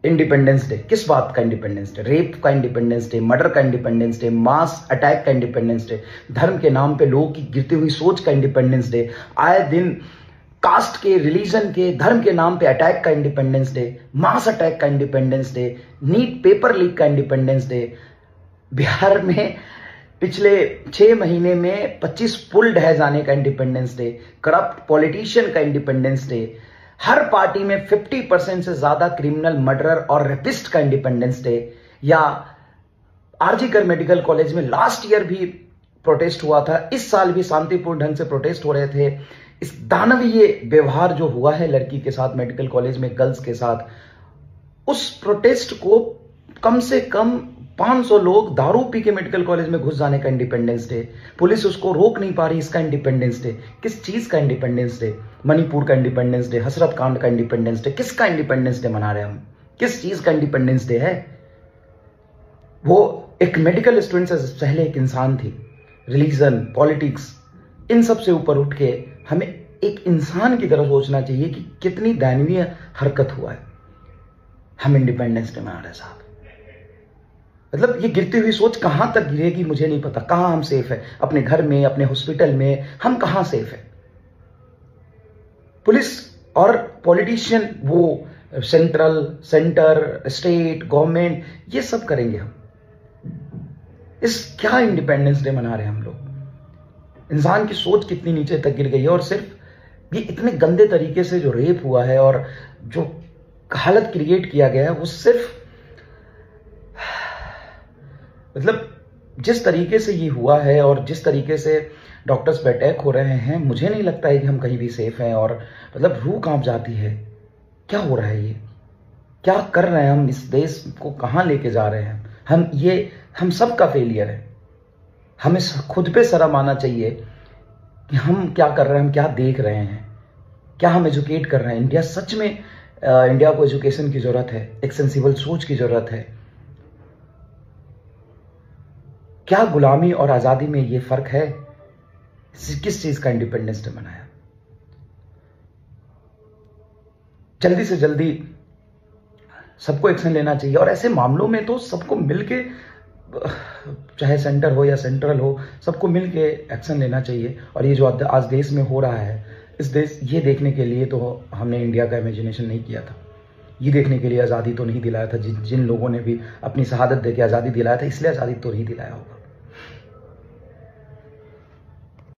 Independence day, किस बात का इंडिपेंडेंस डे? रेप का इंडिपेंडेंस डे, मर्डर का इंडिपेंडेंस डे, मास अटैक का इंडिपेंडेंस डे, धर्म के नाम पे लोगों की गिरती हुई सोच का इंडिपेंडेंस डे, आए दिन कास्ट के, रिलीजन के, धर्म के नाम पे अटैक का इंडिपेंडेंस डे, मास अटैक का independence day, NEET paper leak का इंडिपेंडेंस डे। बिहार में पिछले 6 महीने में 25 पुल ढह जाने का इंडिपेंडेंस डे, करप्ट पॉलिटिशियन का इंडिपेंडेंस डे, हर पार्टी में 50% से ज्यादा क्रिमिनल, मर्डरर और रेपिस्ट का इंडिपेंडेंस डे, या आरजीकर मेडिकल कॉलेज में लास्ट ईयर भी प्रोटेस्ट हुआ था, इस साल भी शांतिपूर्ण ढंग से प्रोटेस्ट हो रहे थे। इस दानवीय व्यवहार जो हुआ है लड़की के साथ मेडिकल कॉलेज में, गर्ल्स के साथ, उस प्रोटेस्ट को कम से कम 500 लोग दारू पी के मेडिकल कॉलेज में घुस जाने का इंडिपेंडेंस डे, पुलिस उसको रोक नहीं पा रही, इसका इंडिपेंडेंस डे। किस चीज का इंडिपेंडेंस डे? मणिपुर का इंडिपेंडेंस डे, हसरत कांड का इंडिपेंडेंस डे, किसका इंडिपेंडेंस डे मना रहे हैं हम? किस चीज का इंडिपेंडेंस डे है? वो एक मेडिकल स्टूडेंट से पहले एक इंसान थी। रिलीजन, पॉलिटिक्स, इन सब से ऊपर उठ के हमें एक इंसान की तरह सोचना चाहिए कि कितनी दयनीय हरकत हुआ है। हम इंडिपेंडेंस डे मना रहे हैं साहब। मतलब ये गिरती हुई सोच कहां तक गिरेगी मुझे नहीं पता। कहां हम सेफ है? अपने घर में, अपने हॉस्पिटल में, हम कहां सेफ है? पुलिस और पॉलिटिशियन वो सेंटर, स्टेट, गवर्नमेंट, ये सब करेंगे हम। इस क्या इंडिपेंडेंस डे मना रहे हैं हम लोग? इंसान की सोच कितनी नीचे तक गिर गई है। और सिर्फ ये इतने गंदे तरीके से जो रेप हुआ है और जो हालत क्रिएट किया गया है, वो सिर्फ मतलब जिस तरीके से ये हुआ है और जिस तरीके से डॉक्टर्स पे अटैक हो रहे हैं, मुझे नहीं लगता है कि हम कहीं भी सेफ हैं। और मतलब रूह कांप जाती है। क्या हो रहा है? ये क्या कर रहे हैं हम? इस देश को कहां लेके जा रहे हैं हम सब का फेलियर है। हमें खुद पे शर्म आना चाहिए कि हम क्या कर रहे हैं, हम क्या देख रहे हैं, क्या हम एजुकेट कर रहे हैं। इंडिया सच में, इंडिया को एजुकेशन की जरूरत है, एक सेंसिबल सोच की जरूरत है। क्या गुलामी और आजादी में ये फर्क है? किस चीज का इंडिपेंडेंस डे मनाया? जल्दी से जल्दी सबको एक्शन लेना चाहिए। और ऐसे मामलों में तो सबको मिलके, चाहे सेंटर हो या सेंट्रल हो, सबको मिलके एक्शन लेना चाहिए। और ये जो आज देश में हो रहा है, ये देखने के लिए तो हमने इंडिया का इमेजिनेशन नहीं किया था। ये देखने के लिए आज़ादी तो नहीं दिलाया था। जिन लोगों ने भी अपनी शहादत देके आज़ादी दिलाया था, इसलिए आज़ादी तो नहीं दिलाया होगा।